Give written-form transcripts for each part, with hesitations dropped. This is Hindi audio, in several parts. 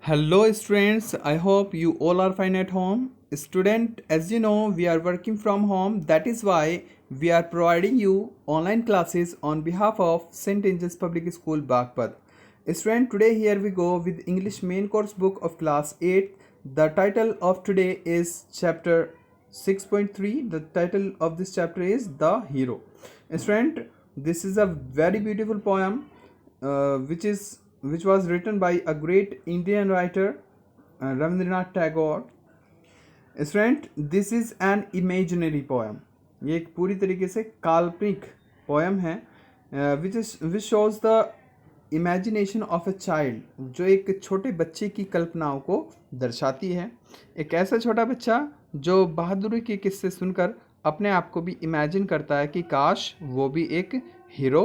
Hello students, I hope you all are fine at home. Student, as you know, we are working from home. That is why we are providing you online classes on behalf of St. Angel's Public School, Bagpat. Student, today here we go with English main course book of class 8. The title of today is chapter 6.3. The title of this chapter is The Hero. Student, this is a very beautiful poem which was written by a great Indian writer, Rabindranath Tagore. Student, this is an imaginary poem. ये एक पूरी तरीके से काल्पनिक पोएम है which shows the imagination of a child, जो एक छोटे बच्चे की कल्पनाओं को दर्शाती है. एक ऐसा छोटा बच्चा जो बहादुरी के किस्से सुनकर अपने आप को भी इमेजिन करता है कि काश वो भी एक हीरो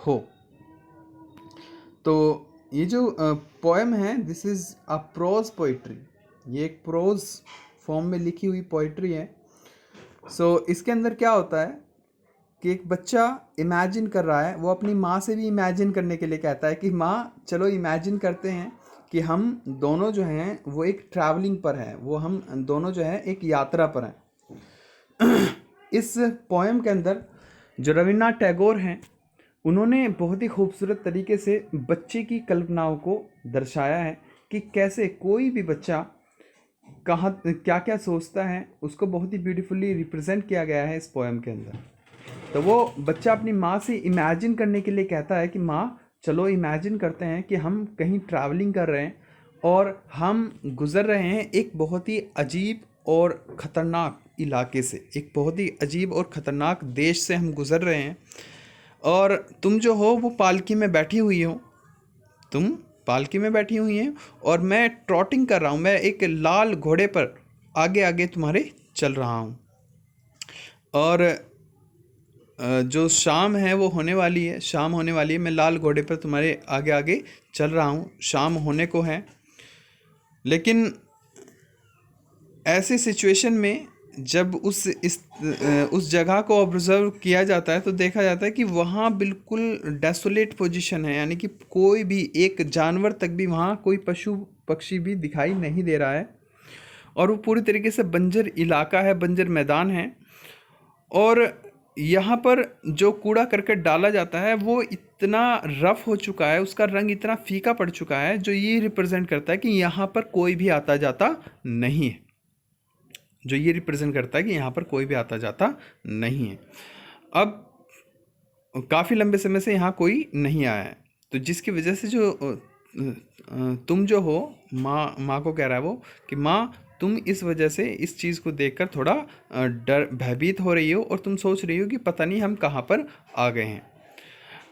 हो. तो ये जो पोएम है, this is a prose poetry. ये एक प्रोज फॉर्म में लिखी हुई पोइट्री है. इसके अंदर क्या होता है कि एक बच्चा इमेजिन कर रहा है. वो अपनी माँ से भी इमेजिन करने के लिए कहता है कि माँ चलो इमेजिन करते हैं कि हम दोनों जो हैं वो एक ट्रैवलिंग पर हैं, वो हम दोनों जो हैं एक यात्रा पर हैं. इस पोएम के अंदर जो रविन्द्रनाथ टैगोर हैं, उन्होंने बहुत ही खूबसूरत तरीके से बच्चे की कल्पनाओं को दर्शाया है कि कैसे कोई भी बच्चा कहाँ क्या क्या सोचता है, उसको बहुत ही ब्यूटीफुली रिप्रेजेंट किया गया है इस पोएम के अंदर. तो वो बच्चा अपनी माँ से इमेजिन करने के लिए कहता है कि माँ चलो इमेजिन करते हैं कि हम कहीं ट्रैवलिंग कर रहे हैं और हम गुज़र रहे हैं एक बहुत ही अजीब और ख़तरनाक इलाके से, एक बहुत ही अजीब और ख़तरनाक देश से हम गुज़र रहे हैं. और तुम जो हो वो पालकी में बैठी हुई हो, तुम पालकी में बैठी हुई हैं और मैं ट्रॉटिंग कर रहा हूँ, मैं एक लाल घोड़े पर आगे आगे तुम्हारे चल रहा हूँ. और जो शाम है वो होने वाली है, शाम होने वाली है, मैं लाल घोड़े पर तुम्हारे आगे आगे चल रहा हूँ, शाम होने को है. लेकिन ऐसी सिचुएशन में जब उस जगह को ऑब्जर्व किया जाता है तो देखा जाता है कि वहाँ बिल्कुल डेसोलेट पोजीशन है, यानी कि कोई भी एक जानवर तक भी वहाँ कोई पशु पक्षी भी दिखाई नहीं दे रहा है. और वो पूरी तरीके से बंजर इलाका है, बंजर मैदान है. और यहाँ पर जो कूड़ा करकट डाला जाता है वो इतना रफ़ हो चुका है, उसका रंग इतना फीका पड़ चुका है, जो ये रिप्रेजेंट करता है कि यहाँ पर कोई भी आता जाता नहीं है, जो ये रिप्रेजेंट करता है कि यहाँ पर कोई भी आता जाता नहीं है. अब काफ़ी लंबे समय से यहाँ कोई नहीं आया है, तो जिसकी वजह से जो तुम जो हो, माँ को कह रहा है वो कि माँ तुम इस वजह से इस चीज़ को देखकर थोड़ा डर भयभीत हो रही हो और तुम सोच रही हो कि पता नहीं हम कहाँ पर आ गए हैं.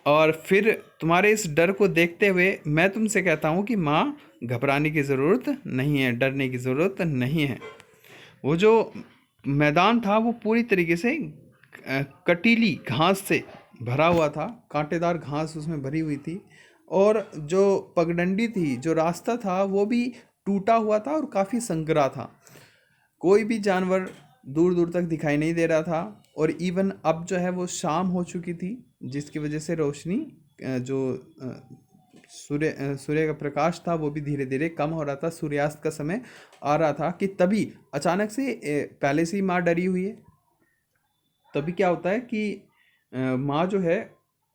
और फिर तुम्हारे इस डर को देखते हुए मैं तुमसे कहता हूँ कि माँ घबराने की ज़रूरत नहीं है, डरने की ज़रूरत नहीं है. वो जो मैदान था वो पूरी तरीके से कटीली घास से भरा हुआ था, कांटेदार घास उसमें भरी हुई थी. और जो पगडंडी थी, जो रास्ता था, वो भी टूटा हुआ था और काफ़ी संकरा था. कोई भी जानवर दूर दूर तक दिखाई नहीं दे रहा था. और इवन अब जो है वो शाम हो चुकी थी, जिसकी वजह से रोशनी जो सूर्य का प्रकाश था वो भी धीरे धीरे कम हो रहा था, सूर्यास्त का समय आ रहा था. कि तभी अचानक से पहले से ही माँ डरी हुई है. तभी क्या होता है कि माँ जो है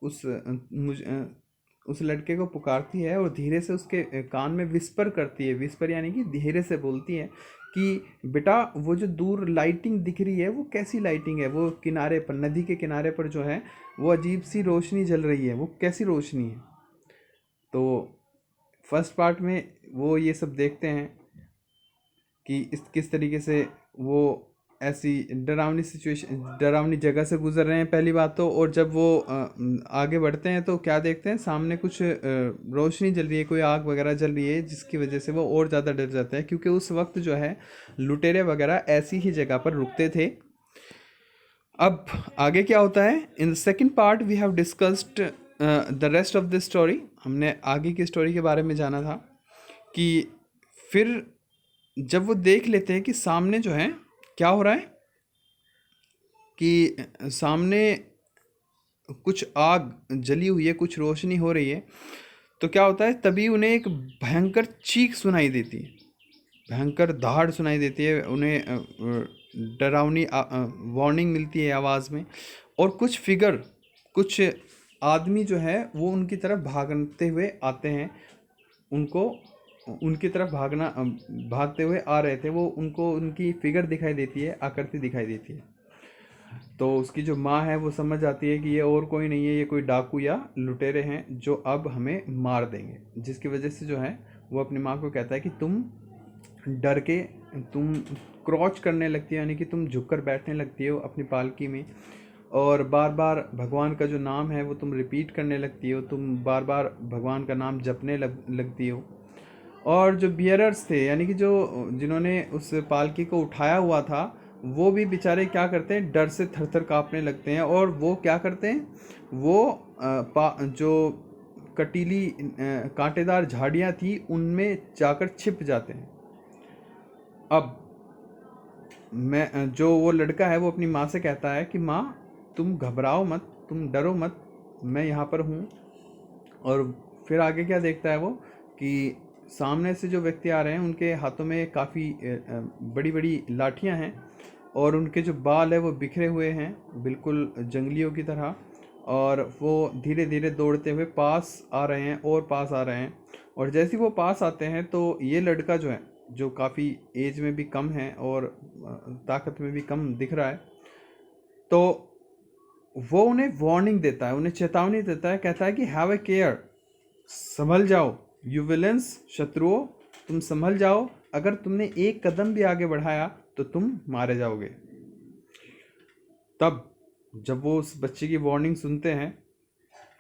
उस लड़के को पुकारती है और धीरे से उसके कान में विस्पर करती है. विस्पर यानी कि धीरे से बोलती है कि बेटा वो जो दूर लाइटिंग दिख रही है वो कैसी लाइटिंग है, वो किनारे पर, नदी के किनारे पर जो है वो अजीब सी रोशनी जल रही है, वो कैसी रोशनी है. तो फर्स्ट पार्ट में वो ये सब देखते हैं कि किस तरीके से वो ऐसी डरावनी सिचुएशन, डरावनी जगह से गुजर रहे हैं पहली बात तो. और जब वो आगे बढ़ते हैं तो क्या देखते हैं, सामने कुछ रोशनी जल रही है, कोई आग वगैरह जल रही है, जिसकी वजह से वो और ज़्यादा डर जाते हैं. क्योंकि उस वक्त जो है लुटेरे वगैरह ऐसी ही जगह पर रुकते थे. अब आगे क्या होता है, in the second part we have discussed the rest of this story. हमने आगे की स्टोरी के बारे में जाना था कि फिर जब वो देख लेते हैं कि सामने जो है क्या हो रहा है, कि सामने कुछ आग जली हुई है, कुछ रोशनी हो रही है. तो क्या होता है, तभी उन्हें एक भयंकर चीख सुनाई देती है, भयंकर दहाड़ सुनाई देती है उन्हें, डरावनी वार्निंग मिलती है आवाज़ में। और कुछ आदमी जो है वो उनकी तरफ भागते हुए आते हैं, उनको उनकी तरफ भागते हुए आ रहे थे वो, उनको उनकी फिगर दिखाई देती है, आकृति दिखाई देती है। तो उसकी जो माँ है वो समझ आती है कि ये और कोई नहीं है, ये कोई डाकू या लुटेरे हैं जो अब हमें मार देंगे। जिसकी वजह से जो है वो अपनी माँ को कहता है कि तुम डर के तुम क्रॉच करने लगती हो, यानी कि तुम झुककर बैठने लगती हो अपनी पालकी में, और बार बार भगवान का जो नाम है वो तुम रिपीट करने लगती हो, तुम बार बार भगवान का नाम जपने लगती हो। और जो बियरर्स थे, यानी कि जो जिन्होंने उस पालकी को उठाया हुआ था, वो भी बेचारे क्या करते हैं, डर से थर थर काँपने लगते हैं। और वो क्या करते हैं, वो जो कटीली कांटेदार झाड़ियाँ थी उनमें जाकर छिप जाते हैं। अब जो वो लड़का है वो अपनी माँ से कहता है कि माँ तुम घबराओ मत, तुम डरो मत, मैं यहाँ पर हूँ। और फिर आगे क्या देखता है वो कि सामने से जो व्यक्ति आ रहे हैं उनके हाथों में काफ़ी बड़ी बड़ी लाठियाँ हैं, और उनके जो बाल है वो बिखरे हुए हैं बिल्कुल जंगलियों की तरह, और वो धीरे धीरे दौड़ते हुए पास आ रहे हैं और पास आ रहे हैं। और जैसे ही वो पास आते हैं तो ये लड़का जो है, जो काफ़ी एज में भी कम है और ताकत में भी कम दिख रहा है, तो वो उन्हें वार्निंग देता है, उन्हें चेतावनी देता है, कहता है कि हैव ए केयर, संभल जाओ, यू विलेंस, शत्रुओं तुम संभल जाओ, अगर तुमने एक कदम भी आगे बढ़ाया तो तुम मारे जाओगे। तब जब वो उस बच्चे की वार्निंग सुनते हैं,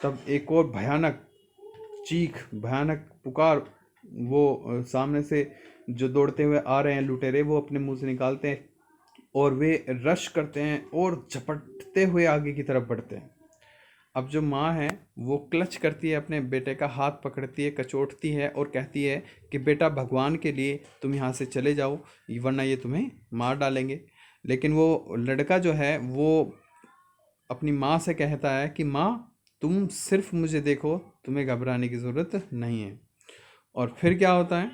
तब एक और भयानक चीख, भयानक पुकार वो सामने से जो दौड़ते हुए आ रहे हैं लुटेरे, वो अपने मुंह से निकालते हैं, और वे रश करते हैं और झपटते हुए आगे की तरफ बढ़ते हैं। अब जो माँ है वो क्लच करती है, अपने बेटे का हाथ पकड़ती है, कचोटती है और कहती है कि बेटा भगवान के लिए तुम यहाँ से चले जाओ, वरना ये तुम्हें मार डालेंगे। लेकिन वो लड़का जो है वो अपनी माँ से कहता है कि माँ तुम सिर्फ मुझे देखो, तुम्हें घबराने की ज़रूरत नहीं है। और फिर क्या होता है,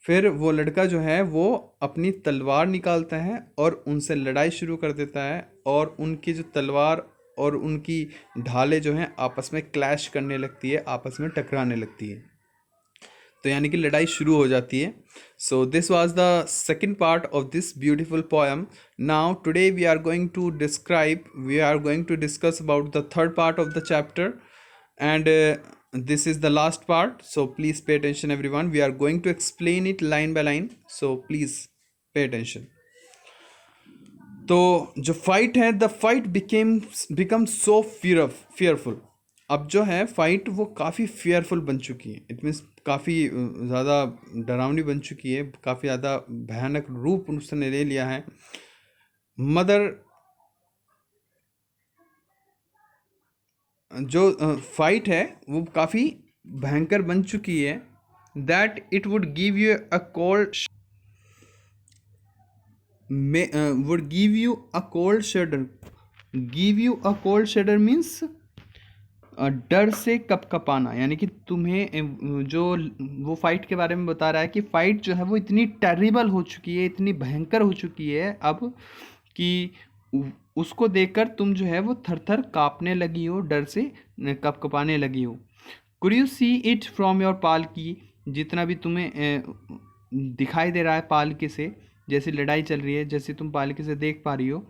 फिर वो लड़का जो है वो अपनी तलवार निकालता है और उनसे लड़ाई शुरू कर देता है, और उनकी जो तलवार और उनकी ढालें जो हैं आपस में क्लैश करने लगती है, आपस में टकराने लगती है। तो यानी कि लड़ाई शुरू हो जाती है। So this was the second part of this beautiful poem. Now today we are going to discuss about the third part of the chapter, and this is the last part, so please pay attention everyone. We are going to explain it line by line, so please pay attention. तो जो फाइट है, the fight become so fearful. अब जो है फाइट वो काफ़ी fearful बन चुकी है, इट मीन्स काफ़ी ज़्यादा डरावनी बन चुकी है, काफ़ी ज़्यादा भयानक रूप उसने ले लिया है। मदर जो फाइट है वो काफ़ी भयंकर बन चुकी है, that it would give you a cold शडर। Give you a cold शडर means डर से कपकपाना, यानी कि तुम्हें जो वो फाइट के बारे में बता रहा है कि फाइट जो है वो इतनी टेरिबल हो चुकी है, इतनी भयंकर हो चुकी है अब कि उसको देखकर तुम जो है वो थर थर काँपने लगी हो, डर से कपकपाने लगी हो। Could you see it from your पालकी, जितना भी तुम्हें दिखाई दे रहा है पालकी से, जैसी लड़ाई चल रही है, जैसे तुम पालकी से देख पा रही हो,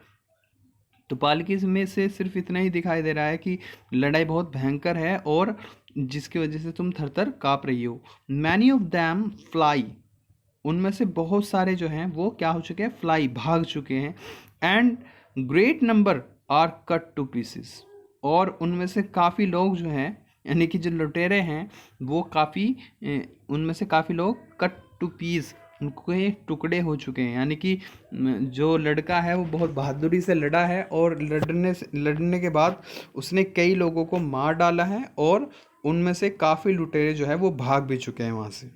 तो पालकी में से सिर्फ इतना ही दिखाई दे रहा है कि लड़ाई बहुत भयंकर है और जिसकी वजह से तुम थर थर काँप रही हो। मैनी ऑफ दैम फ्लाई, उनमें से बहुत सारे जो हैं वो क्या हो चुके हैं, फ्लाई, भाग चुके हैं। And great number are cut to pieces, और उनमें से काफ़ी लोग जो हैं, यानी कि जो लुटेरे हैं वो काफ़ी उनमें से काफ़ी लोग कट टू पीस, उनके टुकड़े हो चुके हैं। यानी कि जो लड़का है वो बहुत बहादुरी से लड़ा है, और लड़ने के बाद उसने कई लोगों को मार डाला है, और उनमें से काफ़ी लुटेरे जो है वो भाग भी चुके हैं वहाँ से।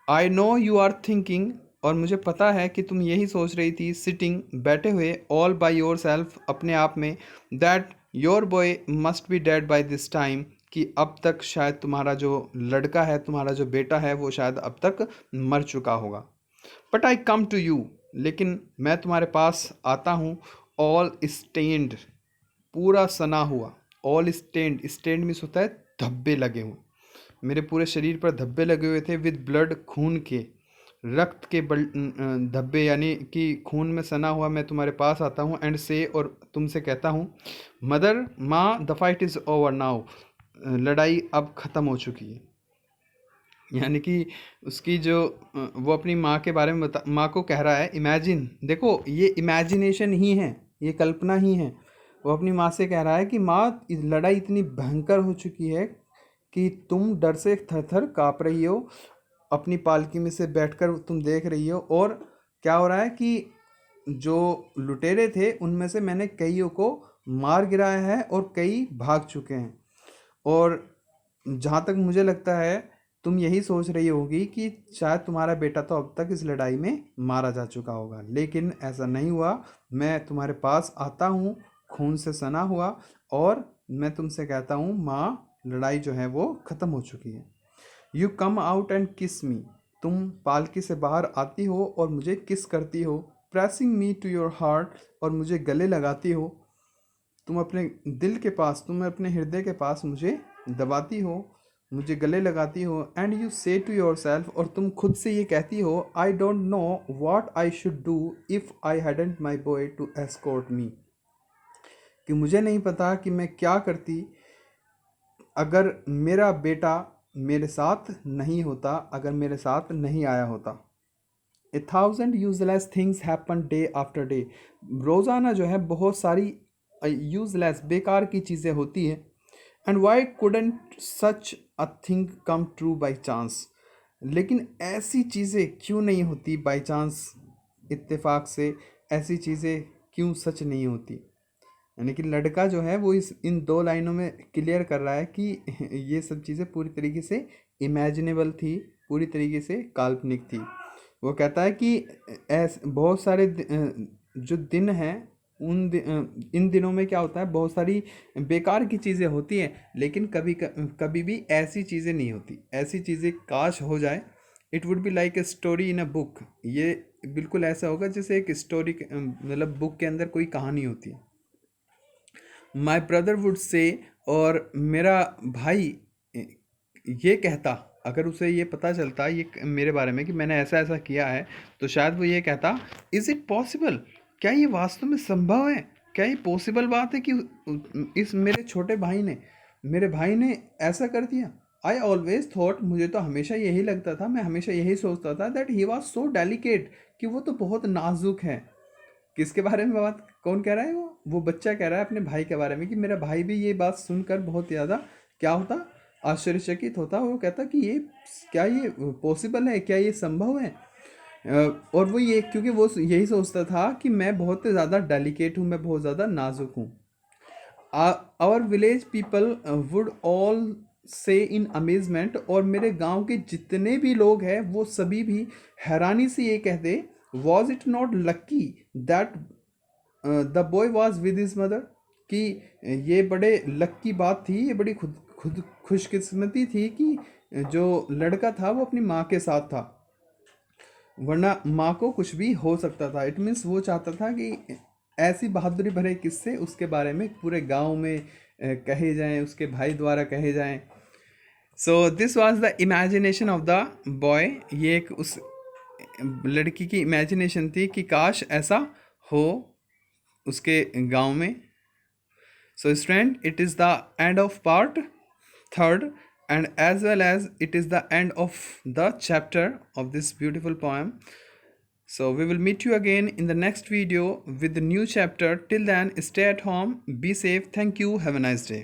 I know you are thinking, और मुझे पता है कि तुम यही सोच रही थी, सिटिंग, बैठे हुए, ऑल बाय योर सेल्फ, अपने आप में, that your boy must be dead by this time, कि अब तक शायद तुम्हारा जो लड़का है, तुम्हारा जो बेटा है, वो शायद अब तक मर चुका होगा। But I come to you, लेकिन मैं तुम्हारे पास आता हूँ, ऑल स्टेन्ड, पूरा सना हुआ। ऑल स्टेन्ड, स्टेन्ड मीन्स होता है धब्बे लगे हुए। मेरे पूरे शरीर पर धब्बे लगे हुए थे, विद ब्लड, खून के, रक्त के धब्बे, यानी कि खून में सना हुआ मैं तुम्हारे पास आता हूँ। एंड से, और तुमसे कहता हूँ, मदर, माँ, the fight is over now, लड़ाई अब ख़त्म हो चुकी है। यानी कि उसकी जो वो अपनी माँ के बारे में माँ को कह रहा है, इमेजिन, देखो ये इमेजिनेशन ही है, ये कल्पना ही है। वो अपनी माँ से कह रहा है कि माँ, लड़ाई इतनी भयंकर हो चुकी है कि तुम डर से थर थर काँप रही हो, अपनी पालकी में से बैठकर तुम देख रही हो। और क्या हो रहा है कि जो लुटेरे थे उनमें से मैंने कईयों को मार गिराया है और कई भाग चुके हैं। और जहाँ तक मुझे लगता है, तुम यही सोच रही होगी कि शायद तुम्हारा बेटा तो अब तक इस लड़ाई में मारा जा चुका होगा, लेकिन ऐसा नहीं हुआ। मैं तुम्हारे पास आता हूँ खून से सना हुआ, और मैं तुमसे कहता हूँ, माँ, लड़ाई जो है वो ख़त्म हो चुकी है। यू कम आउट एंड किस मी, तुम पालकी से बाहर आती हो और मुझे किस करती हो, pressing me to your heart, और मुझे गले लगाती हो। तुम अपने दिल के पास, तुम अपने हृदय के पास मुझे दबाती हो, मुझे गले लगाती हो। And you say to yourself, और तुम खुद से ये कहती हो, I don't know what I should do if I hadn't my boy to escort me, कि मुझे नहीं पता कि मैं क्या करती अगर मेरा बेटा मेरे साथ नहीं होता, अगर मेरे साथ नहीं आया होता। ए thousand useless things happen day after day, रोज़ाना जो है बहुत सारी यूजलेस, बेकार की चीज़ें होती हैं। And why couldn't such a thing come true by chance, लेकिन ऐसी चीज़ें क्यों नहीं होती बाई चांस, इत्तेफाक से ऐसी चीज़ें क्यों सच नहीं होती। यानी कि लड़का जो है वो इन दो लाइनों में क्लियर कर रहा है कि ये सब चीज़ें पूरी तरीके से इमेजिनेबल थी, पूरी तरीके से काल्पनिक थी। वो कहता है कि बहुत सारे जो दिन हैं, इन दिनों में क्या होता है, बहुत सारी बेकार की चीज़ें होती हैं, लेकिन कभी भी ऐसी चीज़ें नहीं होती। ऐसी चीज़ें काश हो जाए, it would be like a story in a book, ये बिल्कुल ऐसा होगा जैसे एक स्टोरी, मतलब बुक के अंदर कोई कहानी होती है। माई ब्रदर वुड से, और मेरा भाई ये कहता, अगर उसे ये पता चलता ये मेरे बारे में कि मैंने ऐसा ऐसा किया है, तो शायद वो ये कहता, इज़ इट पॉसिबल, क्या ये वास्तव में संभव है, क्या ये पॉसिबल बात है कि इस मेरे भाई ने ऐसा कर दिया। आई ऑलवेज थॉट, मुझे तो हमेशा यही लगता था, मैं हमेशा यही सोचता था, that he was so delicate, कि वो तो बहुत नाजुक है। किसके बारे में बात, कौन कह रहा है, वो बच्चा कह रहा है अपने भाई के बारे में, कि मेरा भाई भी ये बात सुनकर बहुत ज़्यादा क्या होता, आश्चर्यचकित होता। वो कहता कि ये पॉसिबल है, क्या ये संभव है। और वो ये, क्योंकि वो यही सोचता था कि मैं बहुत ज़्यादा डेलिकेट हूँ, मैं बहुत ज़्यादा नाजुक हूँ। Our village people would all say in amazement, और मेरे गांव के जितने भी लोग हैं वो सभी भी हैरानी से ये कहते, was it not lucky that the boy was with his mother, कि ये बड़े लक की बात थी, ये बड़ी खुद खुद खुशकिस्मती थी कि जो लड़का था वो अपनी माँ के साथ था, वरना माँ को कुछ भी हो सकता था। इट मीन्स वो चाहता था कि ऐसी बहादुरी भरे किस्से उसके बारे में पूरे गांव में कहे जाएं, उसके भाई द्वारा कहे जाएं। सो this was the imagination of the boy, ये एक उस लड़की की इमेजिनेशन थी कि काश ऐसा हो उसके गांव में। So student, it is the end of part third, and as well as it is the end of the chapter of this beautiful poem. So we will meet you again in the next video with the new chapter. Till then, stay at home, be safe. Thank you. Have a nice day.